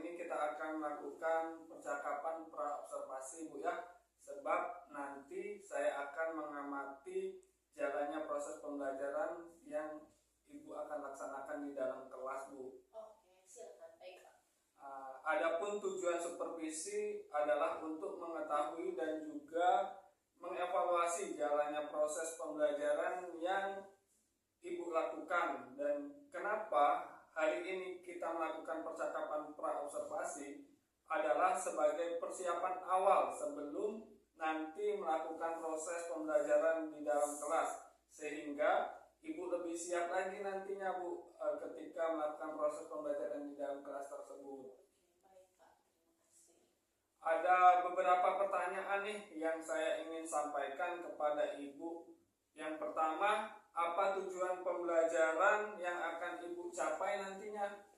ini kita akan melakukan percakapan pra-observasi Bu ya. Sebab nanti saya akan mengamati jalannya proses pembelajaran yang Ibu akan laksanakan di dalam kelas Bu. Oke, silakan. Baik Pak. Adapun tujuan supervisi adalah untuk mengetahui dan juga mengevaluasi jalannya proses pembelajaran yang Ibu lakukan, dan kenapa hari ini kita melakukan percakapan pra-observasi adalah sebagai persiapan awal sebelum nanti melakukan proses pembelajaran di dalam kelas, sehingga Ibu lebih siap lagi nantinya Bu ketika melakukan proses pembelajaran di dalam kelas tersebut. Baik Pak, terima kasih. Ada beberapa pertanyaan nih yang saya ingin sampaikan kepada Ibu. Yang pertama, apa tujuan pembelajaran yang akan Ibu capai nantinya?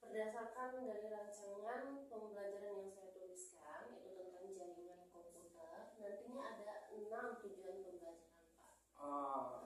Berdasarkan dari rancangan pembelajaran yang saya tuliskan, itu tentang jaringan komputer, nantinya ada 6 tujuan pembelajaran Pak.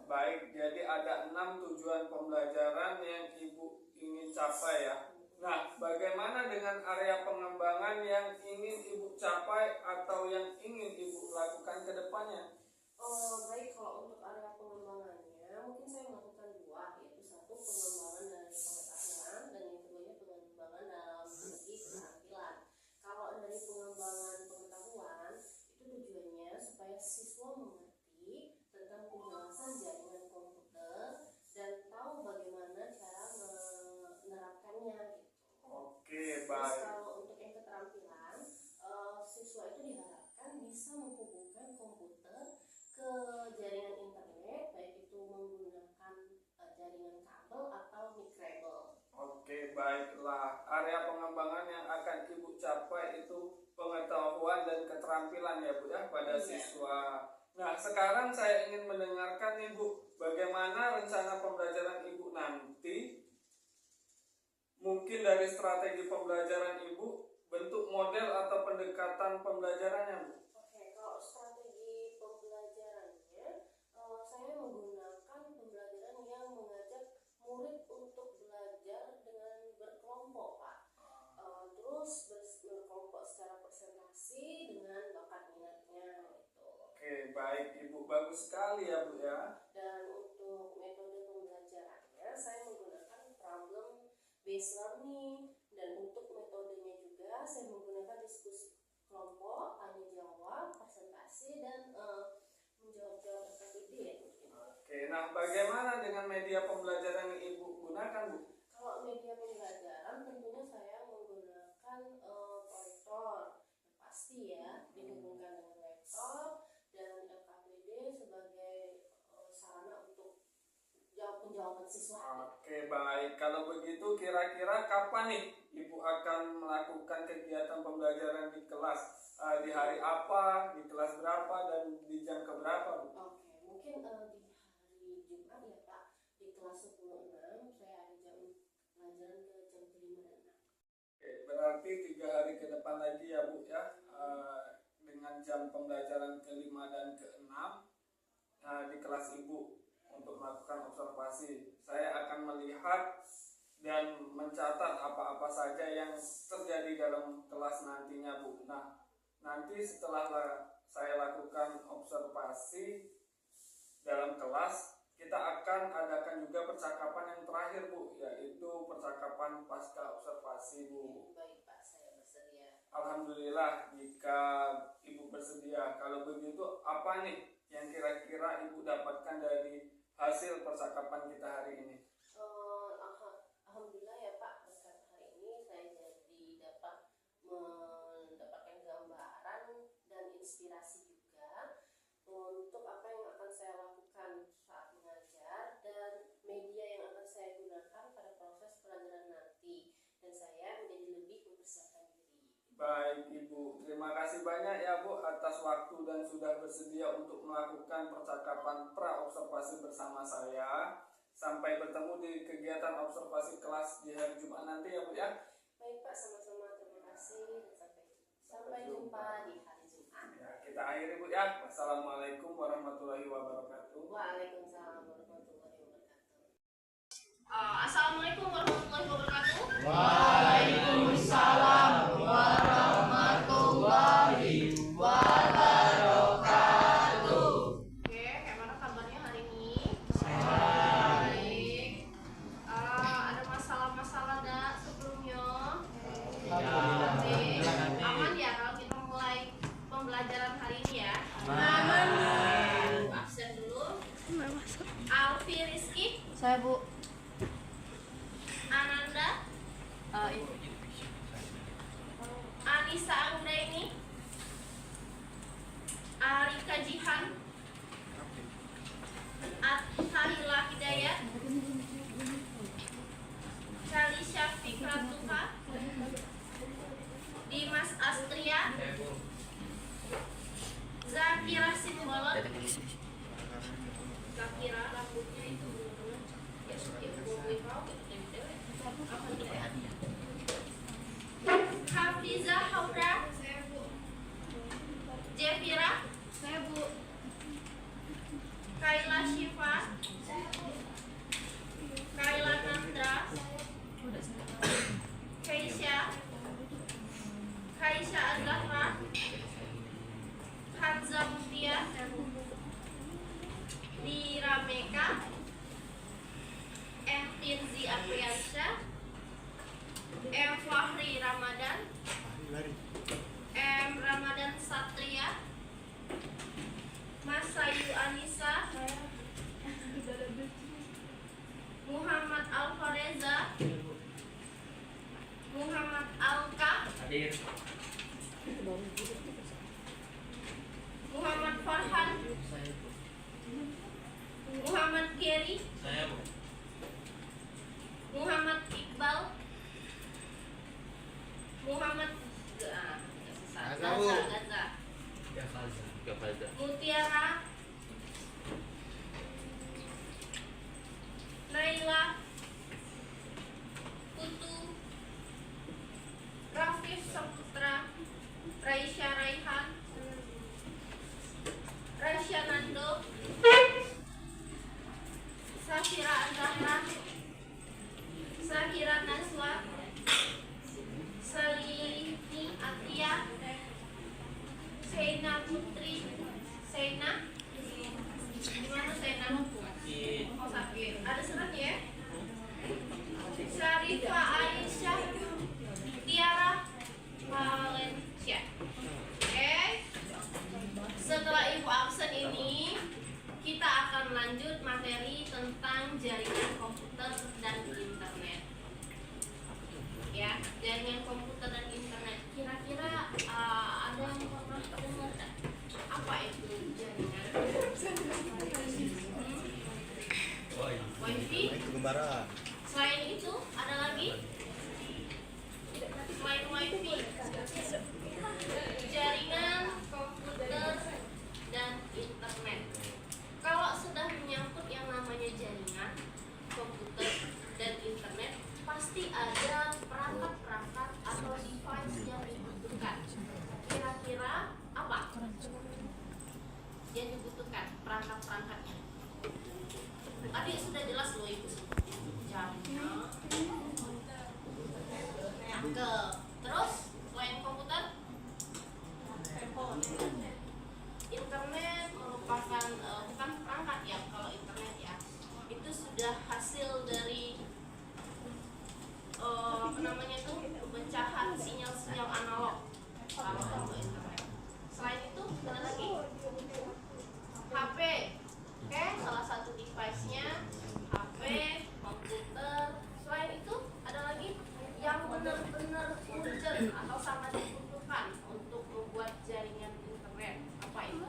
Baik, jadi ada 6 tujuan pembelajaran yang Ibu ingin capai ya. Nah, bagaimana dengan area pengembangan yang ingin Ibu capai atau yang ingin Ibu lakukan ke depannya? Baik, kalau untuk area pengembangannya, mungkin saya melakukan 2, yaitu satu pengembangan dari pengetahuan dan yang keduanya pengembangan dalam segi keterampilan. Kalau dari pengembangan pengetahuan, itu tujuannya supaya siswa mengerti tentang penjelasan jaringan komputer dan tahu bagaimana cara menerapkannya gitu. Oke, Terus baik. kalau untuk yang keterampilan, siswa itu diharapkan bisa menghubungkan komputer ke jaringan internet, baik itu menggunakan jaringan kabel atau mikrabel. Oke, baiklah. Area pengembangan yang akan Ibu capai itu pengetahuan dan keterampilan ya Bu ya pada siswa. Nah, sekarang saya ingin mendengarkan Ibu, bagaimana rencana pembelajaran Ibu nanti. Mungkin dari strategi pembelajaran Ibu, bentuk model atau pendekatan pembelajarannya Bu. Oke, kalau strategi pembelajarannya, saya menggunakan pembelajaran yang mengajak murid untuk belajar dengan berkelompok Pak. Terus berkelompok secara presentasi dengan bakat minatnya gitu. Oke, baik Ibu, bagus sekali ya Bu ya. Dan untuk metode pembelajarannya, saya menggunakan problem based learning, dan untuk metodenya juga saya menggunakan diskusi kelompok, tanya jawab, presentasi, dan menjawab ide. Oke, nah bagaimana dengan media pembelajaran yang Ibu gunakan Bu? Kalau media pembelajaran tentunya saya menggunakan proyektor, yang pasti ya, dihubungkan dengan laptop dan LKPD sebagai sarana untuk penjawaban siswa. Oke, baik. Kalau begitu kira-kira kapan nih Ibu akan melakukan kegiatan pembelajaran di kelas? Di hari apa, di kelas berapa, dan di jam keberapa Bu? Oke, mungkin di hari Jumat ya Pak, di kelas 10.6 saya ada jam pelajaran ke jam 5 dan 6. Oke, berarti 3 hari ke depan lagi ya Bu ya, dengan jam pembelajaran ke-5 dan ke-6 di kelas Ibu untuk melakukan observasi. Saya akan melihat dan mencatat apa-apa saja yang terjadi dalam kelas nantinya Bu. Nah, nanti setelah saya lakukan observasi dalam kelas, kita akan adakan juga percakapan yang terakhir Bu, yaitu percakapan pasca observasi Bu. Baik Pak, saya bersedia. Alhamdulillah jika Ibu bersedia. Kalau begitu, apa nih yang kira-kira Ibu dapatkan dari hasil percakapan kita hari ini? Alhamdulillah ya Pak, berkat hari ini saya jadi dapat mendapatkan gambaran dan inspirasi juga untuk apa yang akan saya lakukan saat mengajar dan media yang akan saya gunakan pada proses pelajaran nanti, dan saya menjadi lebih mempersiapkan diri. Baik Ibu, terima kasih banyak ya Bu atas waktu dan sudah bersedia untuk melakukan percakapan pra-observasi bersama saya. Sampai bertemu di kegiatan observasi kelas di hari Jumat nanti ya Bu ya. Baik Pak, sama-sama, terima kasih, dan sampai jumpa di hari Jumat. Ya, kita akhiri Bu ya. Wassalamualaikum warahmatullahi wabarakatuh. Waalaikumsalam warahmatullahi wabarakatuh. Assalamualaikum warahmatullahi wabarakatuh. Waalaikumsalam. M. Fahri Ramadan, M. Ramadan Satria, Masayu Anissa, Muhammad Alfareza, Muhammad Alka, Muhammad Farhan, Muhammad Geri, Muhammad Iqbal, Muhammad Gaza, Mutiara, Naila, Putu, Rafif Saputra, Raisya Raihan, Raisya Nando, Safira Azahra, Sahira Naswa, Salini Atia, Sena Putri, Sena, gimana Sena? Oh sakit, ada surat ya? Syarifah Aisyah, Tiara Valencia. Oke, setelah ibu absen ini kita akan lanjut materi tentang jaringan komputer dan internet. Ya, jaringan komputer dan internet. Kira-kira ada yang pernah dengar tak? Apa itu jaringan? Wifi. Selain itu ada lagi? Selain wifi, jaringan komputer dan internet. Kalau sudah menyangkut yang namanya jaringan komputer dan internet, pasti ada perangkat-perangkat atau device yang dibutuhkan. Kira-kira apa yang dibutuhkan perangkat-perangkatnya? Tadi sudah jelas loh ibu. Jamnya, cakep. Terus selain komputer, internet merupakan bukan perangkat ya. Kalau internet ya, itu sudah hasil dari apa namanya itu, pemecahan sinyal-sinyal analog. Kalau internet. Selain itu ada lagi HP. Oke, salah satu device-nya HP, komputer. Selain itu ada lagi yang benar-benar urgent atau sangat dibutuhkan untuk membuat jaringan internet. Apa itu?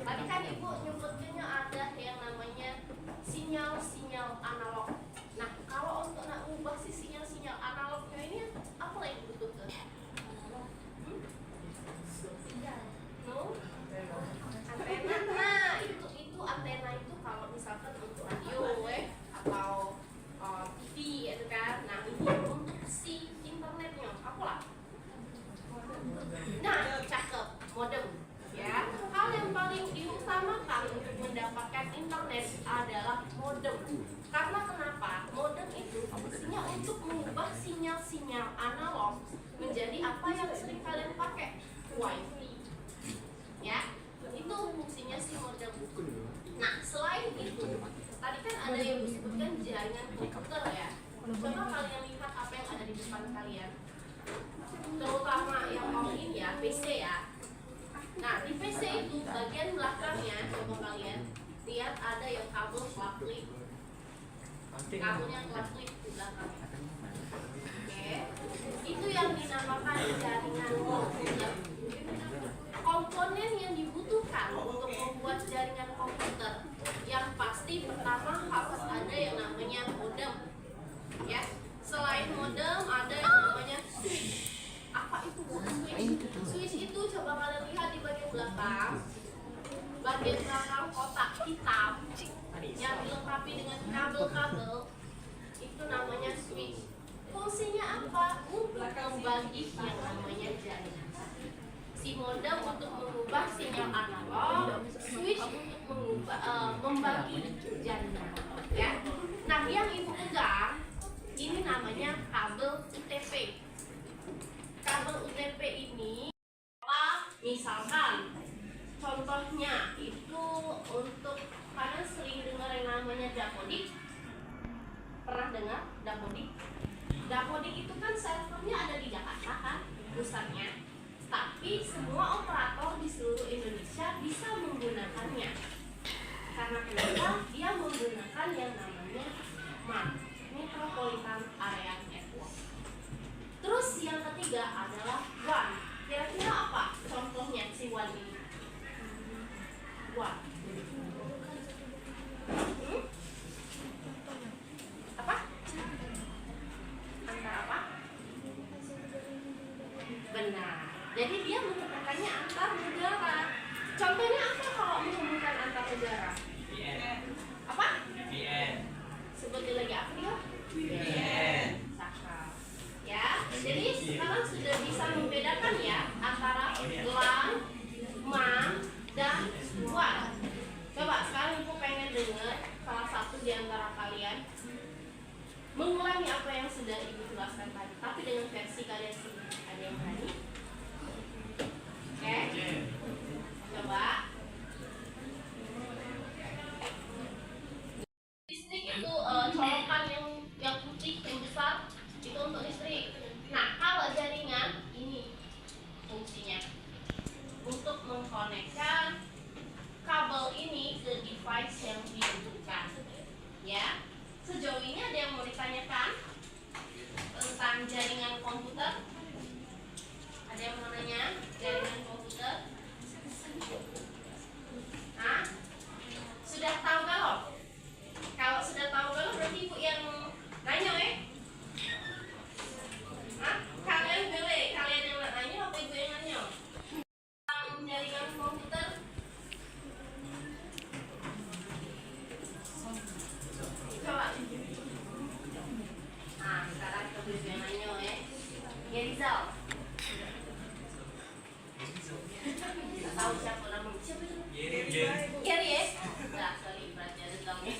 Tadi kan ibu nyebutnya ada yang namanya sinyal-sinyal analog. Nah, kalau untuk nak ubah si sinyal-sinyal analognya ini apa yang dibutuhkan? No? Antena. Nah, itu antena itu kalau misalkan untuk radio atau TV itu kan. Nah, ini untuk si internetnya apalah? Nah, cakep, modem. Ya, hal yang paling diutamakan untuk mendapatkan internet adalah modem. Karena kenapa? Modem itu fungsinya untuk mengubah sinyal-sinyal analog menjadi apa yang sering kalian pakai, wifi. Ya, itu fungsinya si modem. Nah, selain itu, tadi kan ada yang disebutkan jaringan komputer ya. Coba kalian lihat apa yang ada di depan kalian, terutama yang mau ini ya, PC ya. Nah, di PC itu bagian belakangnya, coba kalian lihat ada yang kabel plug-in. Kabelnya plug-in di belakangnya. Oke, itu yang dinamakan jaringan komputer. Komponen yang dibutuhkan untuk membuat jaringan komputer, yang pasti pertama harus ada yang namanya modem. Ya, selain modem ada yang namanya switch. Apa itu switch? Switch itu coba kalian lihat di bagian belakang. Bagian belakang kotak hitam yang dilengkapi dengan kabel-kabel, itu namanya switch. Fungsinya apa? Untuk membagi yang namanya jaringan. Si modem untuk mengubah sinyal analog, switch untuk membagi jaringan. Ya. Nah, yang ibu pegang ini namanya kabel UTP. Kabel UTP ini misalkan contohnya itu untuk, kalian sering dengar yang namanya dapodik. Pernah dengar dapodik? Dapodik itu kan servernya ada di Jakarta kan, pusatnya. Tapi semua operator di seluruh Indonesia bisa menggunakannya. Karena kenapa? Dia menggunakan yang namanya MAN, Metropolitan Area Network. Terus yang ketiga adalah WAN. Kira-kira apa contohnya si WAN ini? WAN. Apa? Antara apa? Benar. Jadi dia menghubungkannya antar negara. Contohnya apa kalau menghubungkan antar negara? VPN. Apa? VPN. Sebutin lagi apa dia? VPN. Sakral. Ya. Jadi sekarang sudah bisa membedakan ya antara LAN, MAN, dan WAN. Coba sekarang Ibu pengen dengar salah satu di antara kalian mengulangi apa yang sudah Ibu jelaskan tadi, tapi dengan versi kalian sendiri. Ada yang berani? Oke? Coba. Listrik itu colokan yang putih yang besar itu untuk listrik. Nah, kalau jaringan ini fungsinya untuk mengkonekkan kabel ini ke device yang dibutuhkan. Ya, sejauh ini ada yang mau ditanyakan tentang jaringan komputer? Ada yang mau nanya jaringan komputer? Hah? Sudah tahu kalau? Kalau sudah tahu kalau berarti Ibu yang nanya Hah? Kalian boleh, kalian yang nanya apa Ibu yang nanya? Tentang jaringan komputer? Coba. Nah, sekarang kita Ibu yang nanya ya Rizal. Nggak tahu siapa namanya. Siapa itu? Gary ya? Nah, sorry, berarti ada dalamnya.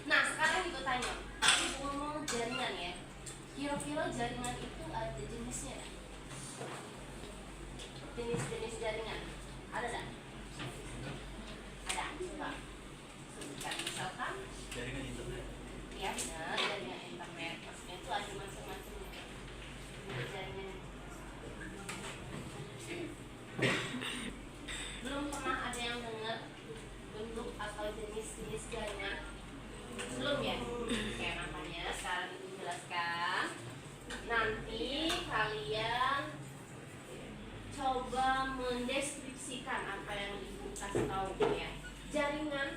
Nah, sekarang Ibu tanya. Ibu ngomong jaringan ya. Kira-kira jaringan itu ada jenisnya? Jenis-jenis jaringan ada tak? Ada. Coba sebutkan. Misalkan Jaringan internet. ya benar, jaringan internet. Maksudnya itu ada macam-macamnya. Jaringan belum pernah ada yang dengar bentuk atau jenis-jenis jaringan? Belum ya? Oke, makanya sekarang Ibu jelaskan. Nanti kalian coba mendeskripsikan apa yang Ibu kasih tahu ya. Jaringan,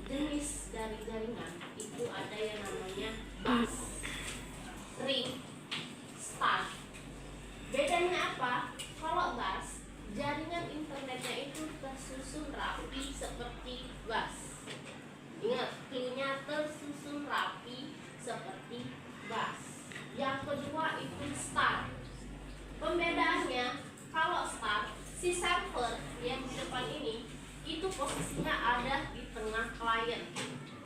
jenis dari jaringan itu ada yang namanya bus, ring, star. Bedanya apa? Kalau bus, jaringan internetnya itu tersusun rapi seperti bus. Ingat, clue-nya tersusun rapi seperti bus. Yang kedua itu star. Pembedaannya, kalau star, si server yang di depan ini itu posisinya ada di tengah klien.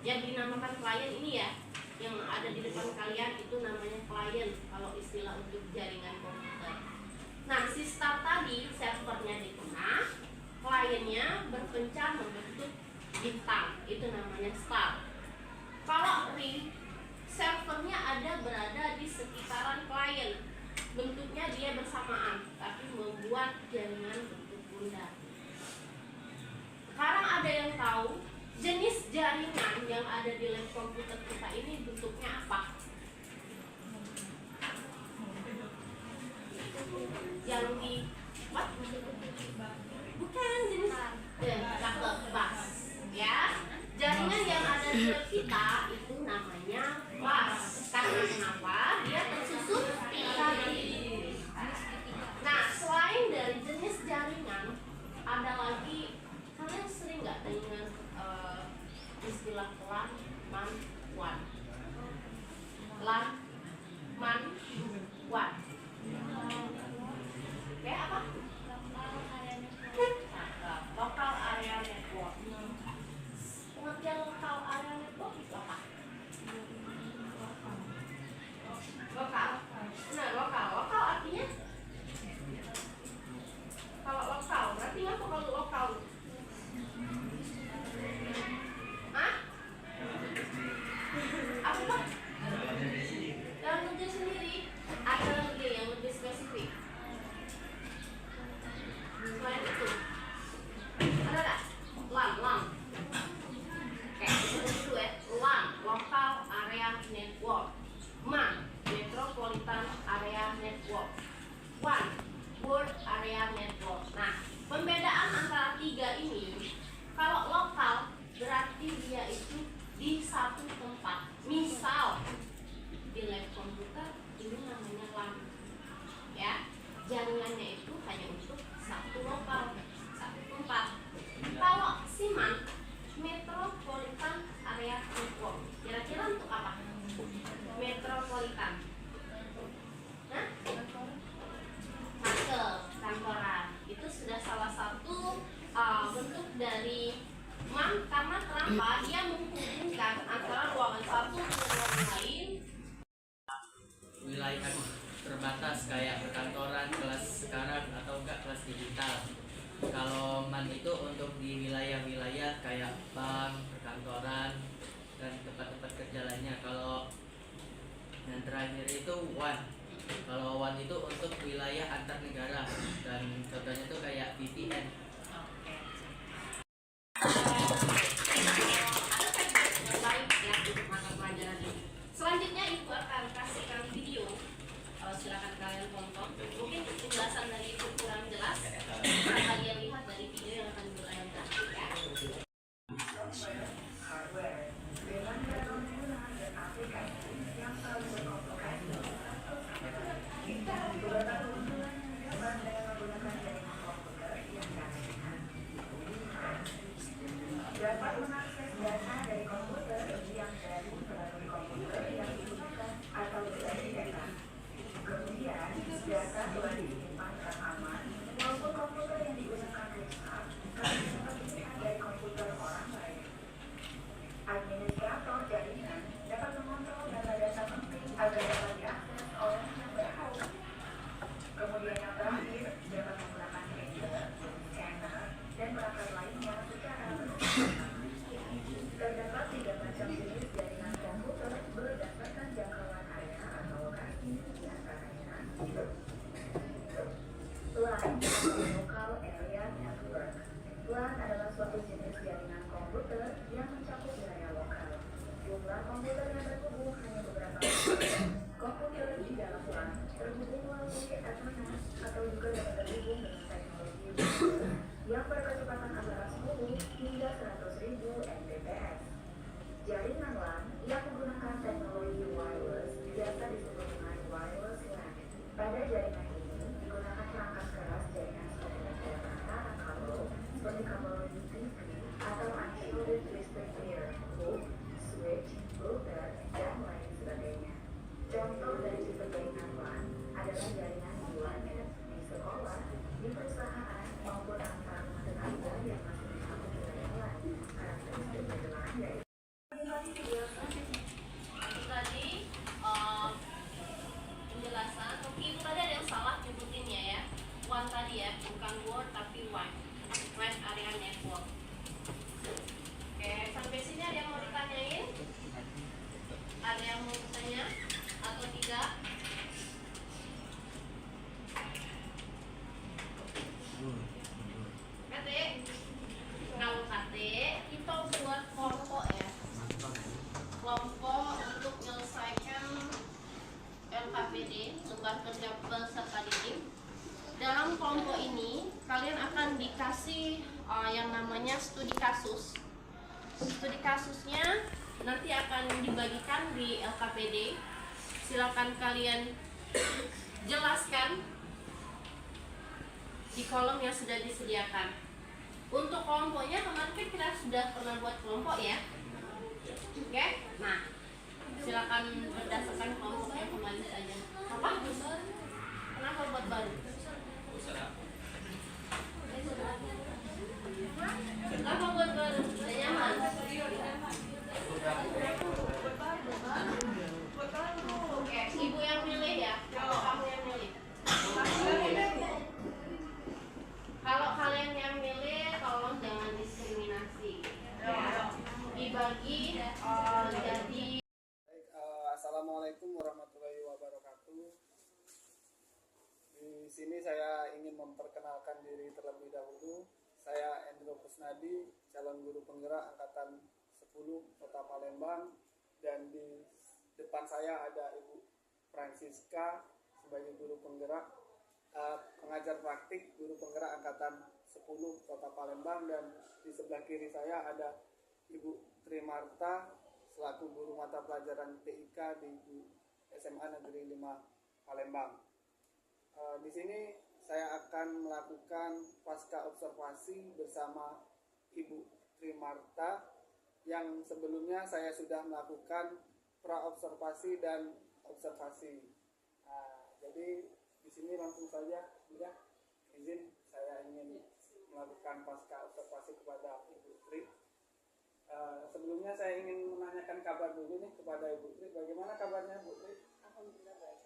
Yang dinamakan klien ini ya, yang ada di depan kalian itu namanya klien kalau istilah untuk jaringan komputer. Nah, si star tadi servernya di tengah, kliennya berpencar membentuk bintang, itu namanya star. Kalau ring, servernya ada berada di sekitaran klien, bentuknya dia bersamaan, tapi membuat jaringan bentuk bundar. Sekarang ada yang tahu jenis jaringan yang ada di lab komputer kita ini bentuknya apa? Yang di what? Bukan jenis bus ya. Jaringan yang ada di lab kita itu namanya bus. Karena kenapa? Dia tersusun rapi. Nah, selain dari jenis jaringan, ada lagi, kalian sering nggak dengar istilah LAN, MAN, WAN? LAN, MAN, WAN. Kayak apa? Local area network. Pengertian local area network itu apa? Lokal. Nah, lokal. Lokal artinya? Kalau lokal, berarti apa kalau lokal? Hah? Apa? Network. MAN, Metropolitan Area Network. One, World Area Network. Nah, pembedaan antara tiga ini, kalau lokal berarti dia itu di satu tempat. Misal di lab komputer ini namanya LAN, ya, jaringannya itu hanya untuk satu lokal, satu tempat. Kalau SIMAN, Metropolitan Area Network, kira-kira untuk apa? Metropolitan. Nah, market, kantoran, itu sudah salah satu bentuk dari MAN, karena kenapa? Dia menghubungkan antara ruangan satu ke ruangan lain. Wilayah terbatas kayak perkantoran, kelas sekarang atau enggak kelas digital. Kalau MAN itu untuk di wilayah-wilayah kayak bank, perkantoran, dan tempat-tempat kerja lainnya. Kalau yang terakhir itu WAN. Kalau WAN itu untuk wilayah antar negara, dan contohnya itu kayak VPN. Baik ya untuk mata pelajaran ini. Selanjutnya ibu akan kasihkan video. Silakan kalian tonton. Mungkin penjelasan dari ibu kurang jelas, bisa kalian lihat dari video yang akan ditayangkan ya. Dapat mengakses data dari komputer yang dari melalui komputer yang digunakan atau dari data. Kemudian, data telah disimpan secara aman maupun komputer yang digunakan rusak karena dipindah dari komputer orang lain. Administrator jaringan dapat mengontrol data-data penting agar dapat diakses oleh yang berhak. Kemudian yang terakhir, dapat menggunakan printer, scanner, dan perangkat lainnya secara terdapat 3 macam jenis jaringan komputer berdasarkan jangkauan area atau lokasi, diantaranya LAN atau Local Area Network. LAN adalah suatu jenis jaringan komputer yang mencakup wilayah lokal. Jumlah komputer yang terhubung hanya beberapa komputer di dalam LAN terhubung melalui Ethernet atau juga dapat terhubung dengan teknologi yang berkecepatan antara 10 hingga 100.000 Mbps. Jaringan LAN yang menggunakan teknologi wireless biasa disebut dengan wireless LAN. Pada jaringan ini digunakan perangkat keras jaringan seperti metode antara kabel, seperti kabel UPP atau unshielded twisted pair, hook, switch, router, dan lain sebagainya. Contoh dari tipe jaringan LAN adalah jaringan di warnet, di sekolah, di perusahaan, maupun antar rumah tetangga yang masih disambung wilayah LAN. Karakteristik jaringan yaitu Itu tadi penjelasan. Oke, itu tadi ada yang salah nyebutinnya ya. WAN tadi ya, bukan Word tapi WAN. Wide Area Network. Oke, sampai sini ada yang mau ditanyain? Ada yang mau bertanya atau tidak? Kate, kalau Kate kita buat kelompok ya, kelompok untuk menyelesaikan LKPD, lembar kerja peserta didik. Dalam kelompok ini kalian akan dikasih yang namanya studi kasus. Studi kasusnya nanti akan dibagikan di LKPD. Silakan kalian jelaskan di kolom yang sudah disediakan. Untuk kelompoknya kemarin kan kita sudah pernah buat kelompok ya. Oke, nah silakan berdasarkan kelompoknya kembali saja. Apa? Kenapa buat baru? Kenapa buat baru? Udah nyaman? Oke, ibu yang milih ya. Kalau kamu yang milih. Kalau kalian yang milih, tolong jangan diskriminasi. Dibagi jadi. Assalamualaikum warahmatullahi wabarakatuh. Di sini saya ingin memperkenalkan diri terlebih dahulu. Saya Endro Kusnadi, calon guru penggerak angkatan 10 Kota Palembang, dan di depan saya ada Ibu Francisca sebagai guru penggerak, pengajar praktik guru penggerak angkatan 10 Kota Palembang, dan di sebelah kiri saya ada Ibu Trimarta selaku guru mata pelajaran TIK di SMA Negeri 5 Palembang. Di sini saya akan melakukan pasca observasi bersama Ibu Trimarta yang sebelumnya saya sudah melakukan pra observasi dan observasi. Jadi di sini langsung saja, ya, izin saya ingin melakukan pasca observasi kepada Ibu Tri. Sebelumnya saya ingin menanyakan kabar dulu nih kepada Ibu Tri. Bagaimana kabarnya Bu Tri? Alhamdulillah baik.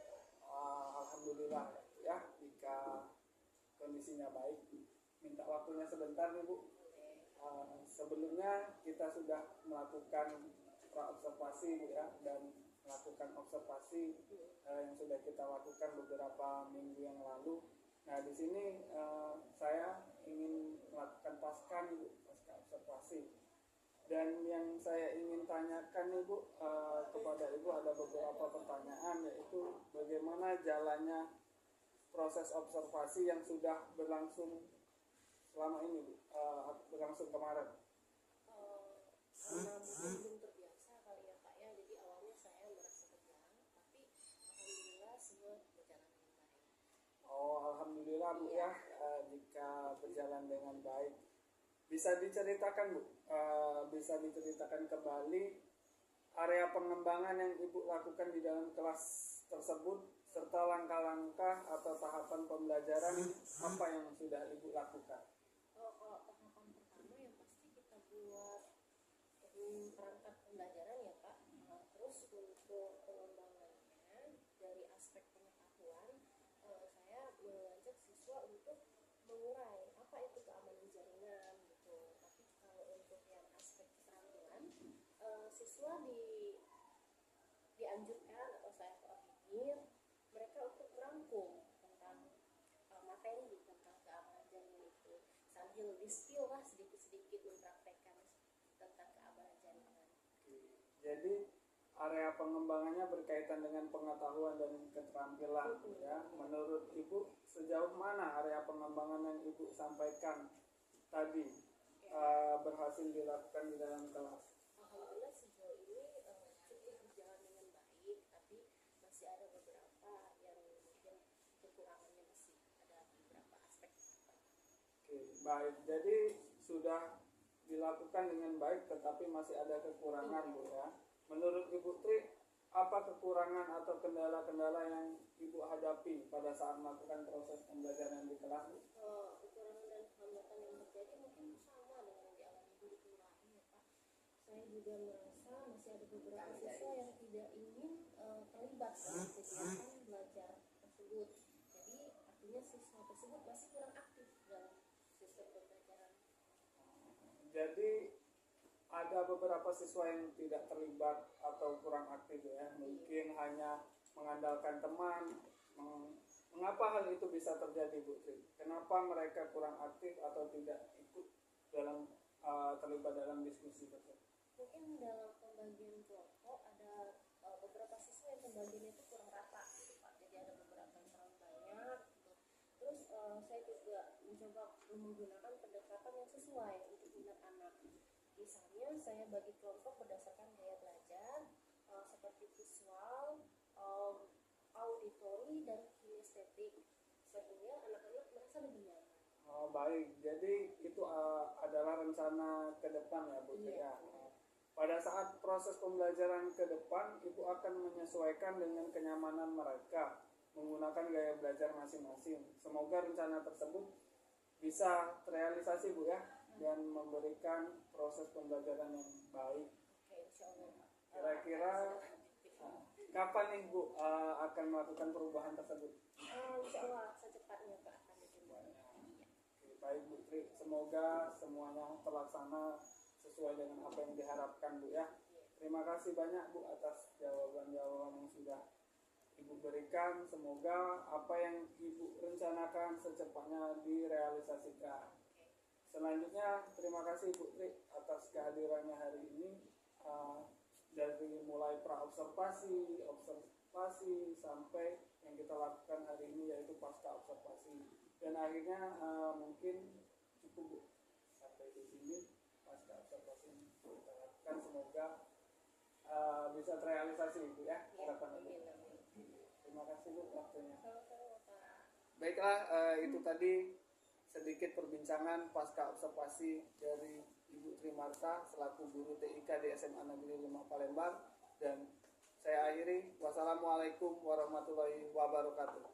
Alhamdulillah ya, jika kondisinya baik. Minta waktunya sebentar nih Bu. Sebelumnya kita sudah melakukan pra observasi Bu ya, dan melakukan observasi yang sudah kita lakukan beberapa minggu yang lalu. Nah di sini saya ingin melakukan pasca observasi. Dan yang saya ingin tanyakan nih Bu, kepada Ibu ada beberapa pertanyaan, yaitu bagaimana jalannya proses observasi yang sudah berlangsung selama ini Bu, berlangsung kemarin. Karena mungkin belum terbiasa kali ya Pak ya, jadi awalnya saya merasa tegang, tapi alhamdulillah semua berjalan dengan baik. Alhamdulillah Bu ya, jika berjalan dengan baik. Bisa diceritakan Bu, bisa diceritakan kembali area pengembangan yang Ibu lakukan di dalam kelas tersebut, serta langkah-langkah atau tahapan pembelajaran apa yang sudah Ibu lakukan? Kalau tahapan pertama yang pasti kita buat perangkat pembelajaran ya Pak. Terus untuk pengembangannya dari aspek pengetahuan, saya mengajak siswa untuk mengurai apa itu keamanan jaringan gitu. Tapi kalau untuk yang aspek keterampilan, siswa dianjurkan atau saya koordinir mereka untuk merangkum tentang materi tentang keamanan jaringan itu, sambil di-spill lah sedikit-sedikit mempraktekkan tentang keamanan jaringan. Jadi area pengembangannya berkaitan dengan pengetahuan dan keterampilan ya. Menurut Ibu sejauh mana area pengembangan yang Ibu sampaikan tadi berhasil dilakukan di dalam kelas? Alhamdulillah sejauh ini cukup berjalan dengan baik, tapi masih ada beberapa yang mungkin kekurangannya, masih ada beberapa aspek. Oke, baik. Jadi sudah dilakukan dengan baik tetapi masih ada kekurangan Bu ya. Menurut Ibu Tri, apa kekurangan atau kendala-kendala yang Ibu hadapi pada saat melakukan proses pembelajaran di kelas Bu? Kekurangan dan hambatan yang terjadi mungkin sama dengan yang dialami guru kelurahan ya Pak. Saya juga merasa masih ada beberapa siswa yang tidak ingin terlibat dalam kegiatan belajar tersebut. Jadi artinya siswa tersebut masih kurang aktif dalam sistem pembelajaran. Jadi ada beberapa siswa yang tidak terlibat atau kurang aktif ya, mungkin hanya mengandalkan teman. Mengapa hal itu bisa terjadi Bu Tri? Kenapa mereka kurang aktif atau tidak ikut dalam terlibat dalam diskusi tersebut? Mungkin dalam pembagian kelompok ada beberapa siswa yang pembagiannya itu kurang rata gitu Pak. Jadi ada beberapa yang terlalu banyak gitu. Terus saya juga mencoba menggunakan pendekatan yang sesuai untuk minat anak. Misalnya saya bagi kelompok berdasarkan gaya belajar seperti visual, auditori, dan kinestetik, sehingga anak-anak merasa lebih nyaman. Baik, jadi itu adalah rencana ke depan ya Bu Tri ya. Pada saat proses pembelajaran ke depan, Ibu akan menyesuaikan dengan kenyamanan mereka menggunakan gaya belajar masing-masing. Semoga rencana tersebut bisa terrealisasi Bu ya, dan memberikan proses pembelajaran yang baik. Oke, insya Allah. Kira-kira kapan nih Bu akan melakukan perubahan tersebut? Insya Allah secepatnya Pak akan dilakukan. Oke, baik Bu Tri, semoga semuanya terlaksana sesuai dengan apa yang diharapkan Bu ya. Terima kasih banyak Bu atas jawaban-jawaban yang sudah Ibu berikan. Semoga apa yang Ibu rencanakan secepatnya direalisasikan. Selanjutnya terima kasih Bu Tri atas kehadirannya hari ini. dari mulai pra-observasi, observasi, sampai yang kita lakukan hari ini yaitu pasca observasi. Dan akhirnya mungkin cukup Bu, sampai di sini pasca observasi ini kita lakukan, semoga bisa terrealisasi Bu ya harapan Bu. Terima kasih Bu waktunya. Baiklah, itu tadi sedikit perbincangan pasca observasi dari Ibu Trimarta selaku guru TIK di SMA Negeri 5 Palembang, dan saya akhiri. Wassalamualaikum warahmatullahi wabarakatuh.